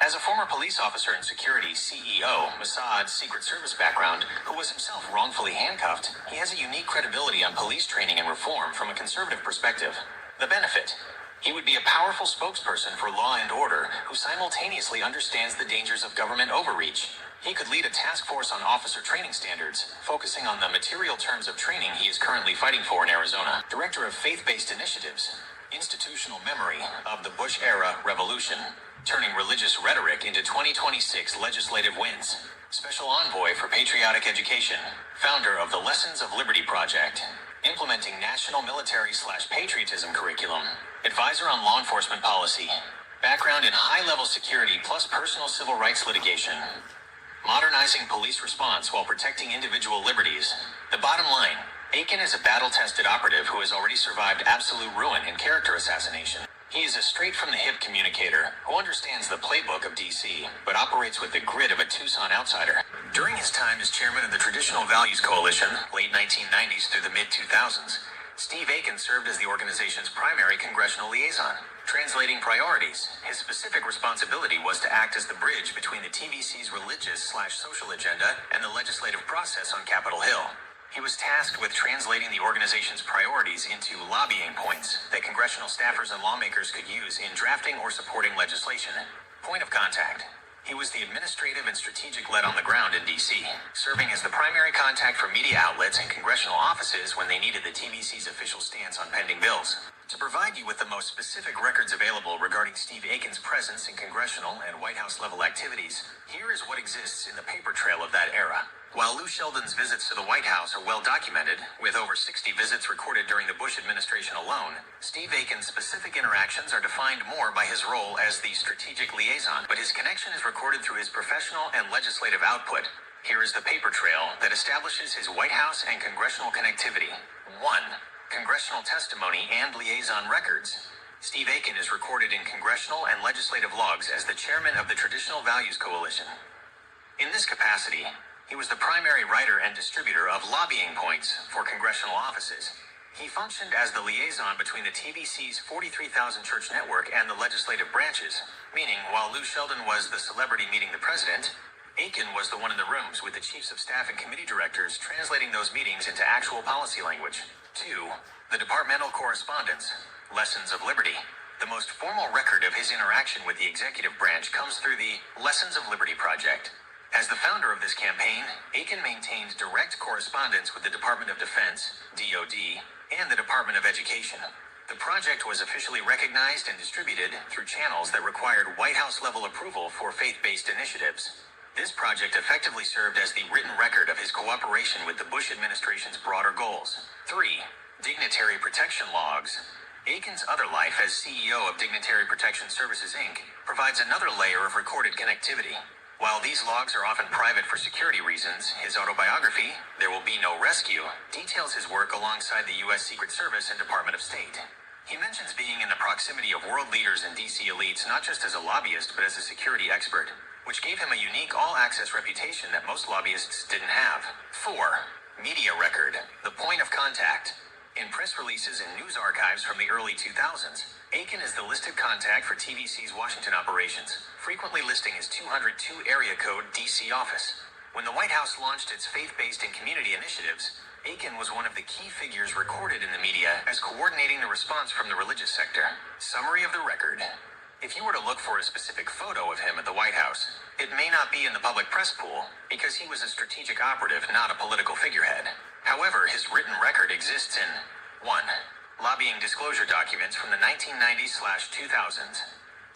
As a former police officer and security CEO, Mossad's Secret Service background, who was himself wrongfully handcuffed, he has a unique credibility on police training and reform from a conservative perspective. The benefit: he would be a powerful spokesperson for law and order who simultaneously understands the dangers of government overreach. He could lead a task force on officer training standards, focusing on the material terms of training he is currently fighting for in Arizona. Director of Faith-Based Initiatives, institutional memory of the Bush-era revolution, turning religious rhetoric into 2026 legislative wins. Special envoy for patriotic education, founder of the Lessons of Liberty Project, implementing national military/patriotism curriculum, advisor on law enforcement policy, background in high-level security plus personal civil rights litigation, modernizing police response while protecting individual liberties. The bottom line: Aiken is a battle-tested operative who has already survived absolute ruin and character assassination. He is a straight-from-the-hip communicator who understands the playbook of DC, but operates with the grit of a Tucson outsider. During his time as chairman of the Traditional Values Coalition, late 1990s through the mid-2000s, Steve Aiken served as the organization's primary congressional liaison. Translating priorities, his specific responsibility was to act as the bridge between the TVC's religious/social agenda and the legislative process on Capitol Hill. He was tasked with translating the organization's priorities into lobbying points that congressional staffers and lawmakers could use in drafting or supporting legislation. Point of contact: he was the administrative and strategic lead on the ground in D.C., serving as the primary contact for media outlets and congressional offices when they needed the TVC's official stance on pending bills. To provide you with the most specific records available regarding Steve Aiken's presence in congressional and White House level activities, here is what exists in the paper trail of that era. While Lou Sheldon's visits to the White House are well documented, with over 60 visits recorded during the Bush administration alone, Steve Aiken's specific interactions are defined more by his role as the strategic liaison, but his connection is recorded through his professional and legislative output. Here is the paper trail that establishes his White House and congressional connectivity. 1. Congressional testimony and liaison records. Steve Aiken is recorded in congressional and legislative logs as the chairman of the Traditional Values Coalition. In this capacity, he was the primary writer and distributor of lobbying points for congressional offices. He functioned as the liaison between the TVC's 43,000 church network and the legislative branches, meaning while Lou Sheldon was the celebrity meeting the president, Aiken was the one in the rooms with the chiefs of staff and committee directors translating those meetings into actual policy language. 2. The departmental correspondence, Lessons of Liberty. The most formal record of his interaction with the executive branch comes through the Lessons of Liberty Project. As the founder of this campaign, Aiken maintained direct correspondence with the Department of Defense, DoD, and the Department of Education. The project was officially recognized and distributed through channels that required White House-level approval for faith-based initiatives. This project effectively served as the written record of his cooperation with the Bush administration's broader goals. 3. Dignitary protection logs. Aiken's other life as CEO of Dignitary Protection Services, Inc. provides another layer of recorded connectivity. While these logs are often private for security reasons, his autobiography, There Will Be No Rescue, details his work alongside the U.S. Secret Service and Department of State. He mentions being in the proximity of world leaders and D.C. elites not just as a lobbyist but as a security expert, which gave him a unique all-access reputation that most lobbyists didn't have. 4. Media record, the point of contact. In press releases and news archives from the early 2000s, Aiken is the listed contact for TVC's Washington operations, frequently listing his 202 area code DC office. When the White House launched its faith-based and community initiatives, Aiken was one of the key figures recorded in the media as coordinating the response from the religious sector. Summary of the record. If you were to look for a specific photo of him at the White House, it may not be in the public press pool because he was a strategic operative, not a political figurehead. However, his written record exists in 1. Lobbying disclosure documents from the 1990s/2000s.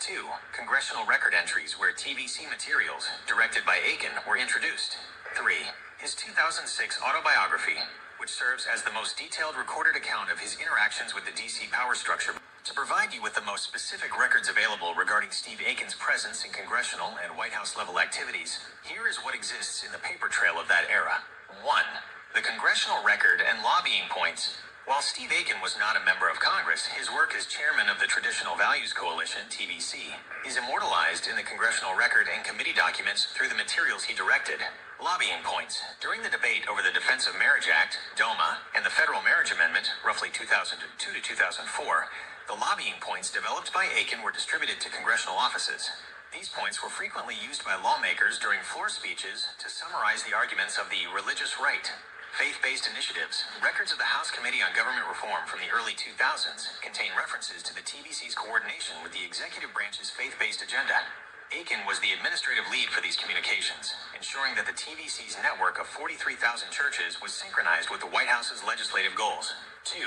2. Congressional record entries where TVC materials, directed by Aiken, were introduced. 3. His 2006 autobiography, which serves as the most detailed recorded account of his interactions with the DC power structure. To provide you with the most specific records available regarding Steve Aiken's presence in congressional and White House level activities, here is what exists in the paper trail of that era. 1. The congressional record and lobbying points. While Steve Aiken was not a member of Congress, his work as chairman of the Traditional Values Coalition, TVC, is immortalized in the congressional record and committee documents through the materials he directed. Lobbying points. During the debate over the Defense of Marriage Act, DOMA, and the Federal Marriage Amendment, roughly 2002 to 2004, the lobbying points developed by Aiken were distributed to congressional offices. These points were frequently used by lawmakers during floor speeches to summarize the arguments of the religious right. Faith-based initiatives. Records of the House Committee on Government Reform from the early 2000s contain references to the TVC's coordination with the executive branch's faith-based agenda. Aiken was the administrative lead for these communications, ensuring that the TVC's network of 43,000 churches was synchronized with the White House's legislative goals. 2.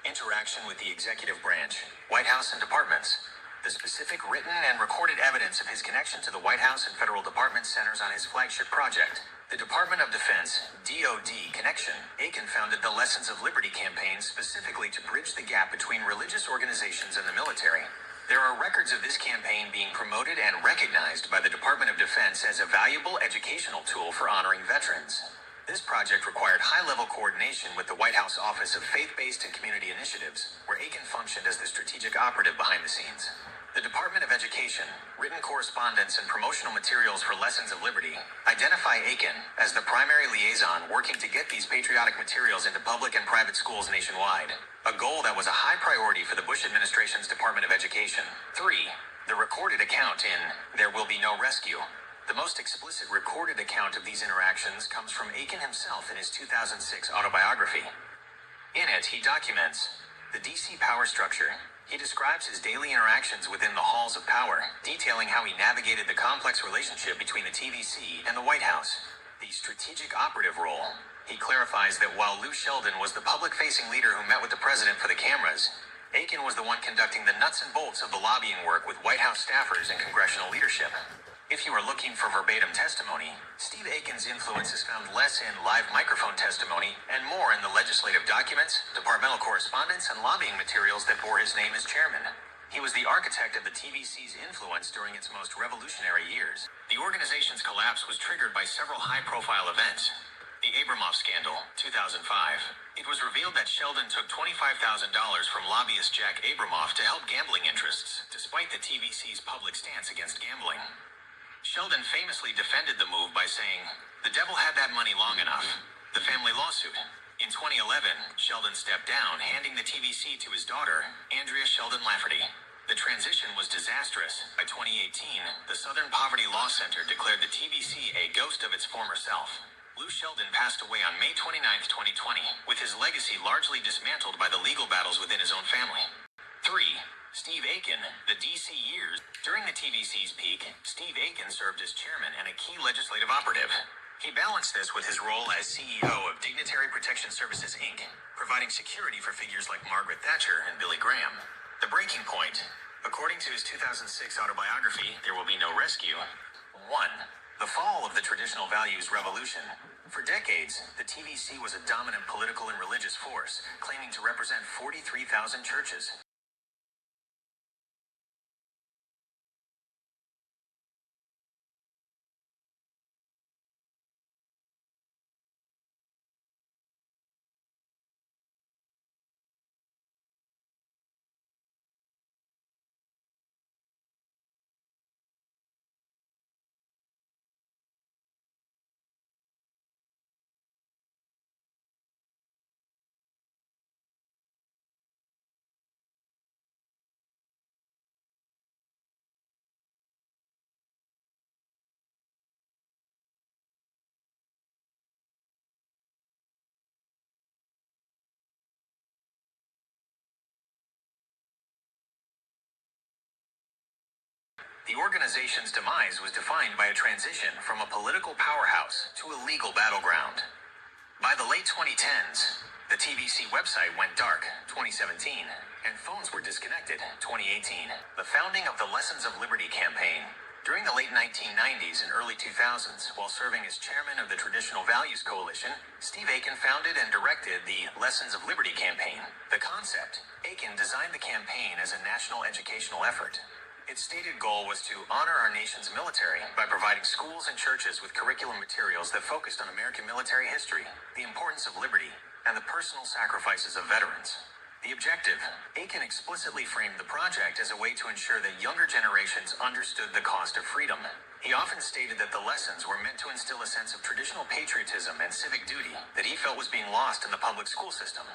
Interaction with the executive branch, White House and departments. The specific written and recorded evidence of his connection to the White House and federal departments centers on his flagship project, the Department of Defense, DoD connection. Aiken founded the Lessons of Liberty campaign specifically to bridge the gap between religious organizations and the military. There are records of this campaign being promoted and recognized by the Department of Defense as a valuable educational tool for honoring veterans. This project required high-level coordination with the White House Office of Faith-Based and Community Initiatives, where Aiken functioned as the strategic operative behind the scenes. The Department of Education, written correspondence and promotional materials for Lessons of Liberty, identify Aiken as the primary liaison working to get these patriotic materials into public and private schools nationwide, a goal that was a high priority for the Bush administration's Department of Education. 3. The recorded account in There Will Be No Rescue. The most explicit recorded account of these interactions comes from Aiken himself in his 2006 autobiography. In it, he documents the DC power structure. He describes his daily interactions within the halls of power, detailing how he navigated the complex relationship between the TVC and the White House. The strategic operative role. He clarifies that while Lou Sheldon was the public-facing leader who met with the president for the cameras, Aiken was the one conducting the nuts and bolts of the lobbying work with White House staffers and congressional leadership. If you are looking for verbatim testimony, Steve Aiken's influence is found less in live microphone testimony and more in the legislative documents, departmental correspondence, and lobbying materials that bore his name as chairman. He was the architect of the TVC's influence during its most revolutionary years. The organization's collapse was triggered by several high-profile events. The Abramoff scandal, 2005. It was revealed that Sheldon took $25,000 from lobbyist Jack Abramoff to help gambling interests, despite the TVC's public stance against gambling. Sheldon famously defended the move by saying, "The devil had that money long enough." The family lawsuit. In 2011, Sheldon stepped down, handing the TVC to his daughter, Andrea Sheldon Lafferty. The transition was disastrous. By 2018, the Southern Poverty Law Center declared the TVC a ghost of its former self. Lou Sheldon passed away on May 29, 2020, with his legacy largely dismantled by the legal battles within his own family. 3. Steve Aiken, the DC years. During the TVC's peak, Steve Aiken served as chairman and a key legislative operative. He balanced this with his role as CEO of Dignitary Protection Services, Inc., providing security for figures like Margaret Thatcher and Billy Graham. The breaking point. According to his 2006 autobiography, There Will Be No Rescue. 1. The fall of the traditional values revolution. For decades, the TVC was a dominant political and religious force, claiming to represent 43,000 churches. The organization's demise was defined by a transition from a political powerhouse to a legal battleground. By the late 2010s, the TVC website went dark, 2017, and phones were disconnected, 2018. The founding of the Lessons of Liberty campaign. During the late 1990s and early 2000s, while serving as chairman of the Traditional Values Coalition, Steve Aiken founded and directed the Lessons of Liberty campaign. The concept, Aiken designed the campaign as a national educational effort. Its stated goal was to honor our nation's military by providing schools and churches with curriculum materials that focused on American military history, the importance of liberty, and the personal sacrifices of veterans. The objective, Aiken explicitly framed the project as a way to ensure that younger generations understood the cost of freedom. He often stated that the lessons were meant to instill a sense of traditional patriotism and civic duty that he felt was being lost in the public school system.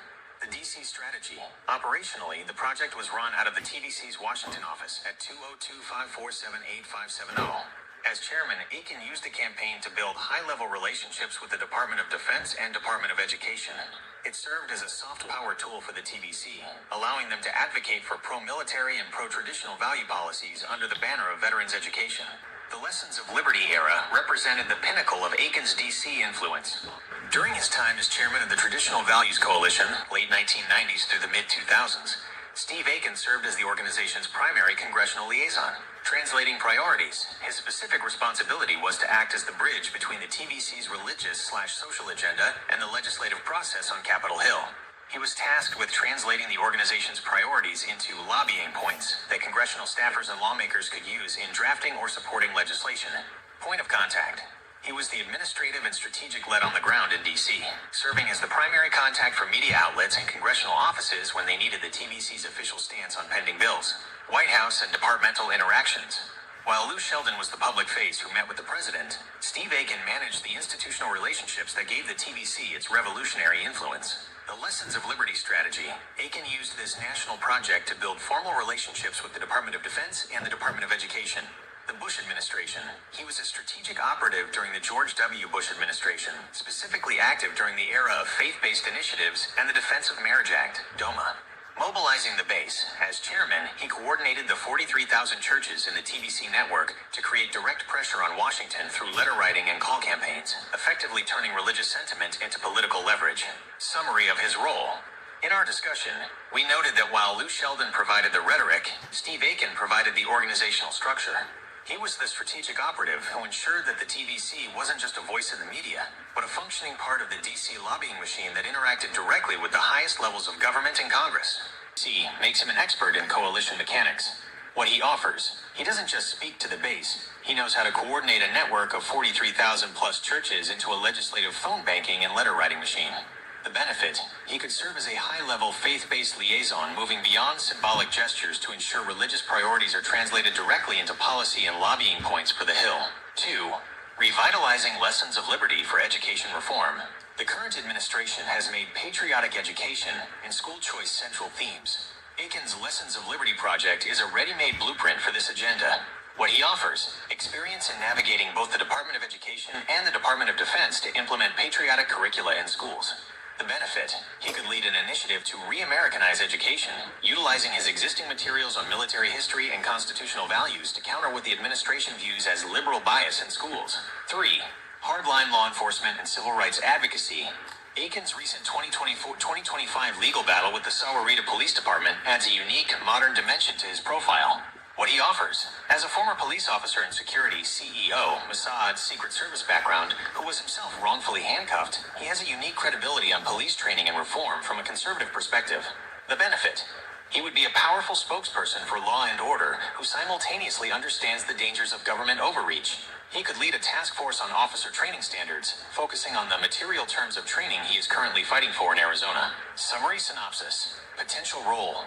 The DC strategy. Operationally, the project was run out of the TVC's Washington office at 202-547-8570. As chairman, Aiken used the campaign to build high-level relationships with the Department of Defense and Department of Education. It served as a soft power tool for the TVC, allowing them to advocate for pro-military and pro-traditional value policies under the banner of veterans education. The Lessons of Liberty era represented the pinnacle of Aiken's DC influence. During his time as chairman of the Traditional Values Coalition, late 1990s through the mid-2000s, Steve Aiken served as the organization's primary congressional liaison. Translating priorities, his specific responsibility was to act as the bridge between the TVC's religious/social agenda and the legislative process on Capitol Hill. He was tasked with translating the organization's priorities into lobbying points that congressional staffers and lawmakers could use in drafting or supporting legislation. Point of contact. He was the administrative and strategic lead on the ground in D.C., serving as the primary contact for media outlets and congressional offices when they needed the TVC's official stance on pending bills. White House and departmental interactions. While Lou Sheldon was the public face who met with the president, Steve Aiken managed the institutional relationships that gave the TVC its revolutionary influence. The Lessons of Liberty strategy. Aiken used this national project to build formal relationships with the Department of Defense and the Department of Education. The Bush administration. He was a strategic operative during the George W. Bush administration, specifically active during the era of faith-based initiatives and the Defense of Marriage Act, DOMA. Mobilizing the base, as chairman, he coordinated the 43,000 churches in the TVC network to create direct pressure on Washington through letter writing and call campaigns, effectively turning religious sentiment into political leverage. Summary of his role. In our discussion, we noted that while Lou Sheldon provided the rhetoric, Steve Aiken provided the organizational structure. He was the strategic operative who ensured that the TVC wasn't just a voice in the media, but a functioning part of the DC lobbying machine that interacted directly with the highest levels of government and Congress. C makes him an expert in coalition mechanics. What he offers, he doesn't just speak to the base. He knows how to coordinate a network of 43,000 plus churches into a legislative phone banking and letter writing machine. The benefit, he could serve as a high-level faith-based liaison moving beyond symbolic gestures to ensure religious priorities are translated directly into policy and lobbying points for the Hill. 2. Revitalizing Lessons of Liberty for education reform. The current administration has made patriotic education and school choice central themes. Aiken's Lessons of Liberty project is a ready-made blueprint for this agenda. What he offers, experience in navigating both the Department of Education and the Department of Defense to implement patriotic curricula in schools. The benefit, he could lead an initiative to re-Americanize education, utilizing his existing materials on military history and constitutional values to counter what the administration views as liberal bias in schools. 3. Hardline law enforcement and civil rights advocacy. Aiken's recent 2024-2025 legal battle with the Sahuarita Police Department adds a unique, modern dimension to his profile. What he offers, as a former police officer and security CEO, Mossad's Secret Service background, who was himself wrongfully handcuffed, he has a unique credibility on police training and reform from a conservative perspective. The benefit, he would be a powerful spokesperson for law and order who simultaneously understands the dangers of government overreach. He could lead a task force on officer training standards, focusing on the material terms of training he is currently fighting for in Arizona. Summary synopsis. Potential role.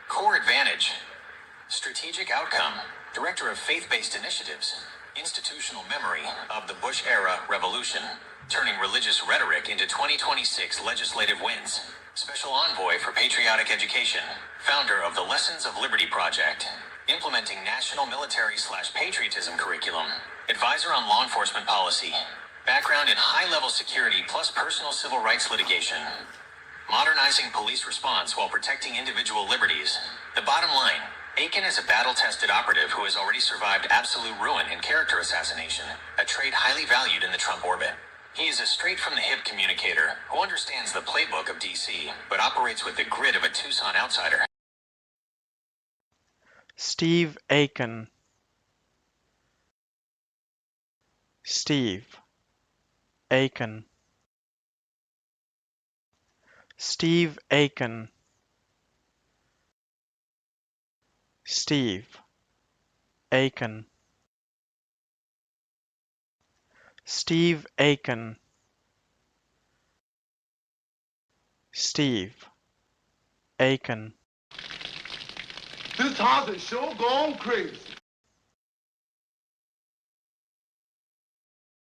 Core advantage. Strategic outcome. Director of Faith-Based Initiatives. Institutional memory of the Bush-era revolution. Turning religious rhetoric into 2026 legislative wins. Special Envoy for Patriotic Education. Founder of the Lessons of Liberty Project. Implementing national military/patriotism curriculum. Advisor on law enforcement policy. Background in high-level security plus personal civil rights litigation. Modernizing police response while protecting individual liberties. The bottom line, Aiken is a battle-tested operative who has already survived absolute ruin and character assassination, a trait highly valued in the Trump orbit. He is a straight-from-the-hip communicator who understands the playbook of D.C., but operates with the grit of a Tucson outsider. Steve Aiken. Steve Aiken. Steve Aiken. Steve Aiken. Steve Aiken. Steve Aiken. This house is sure gone crazy.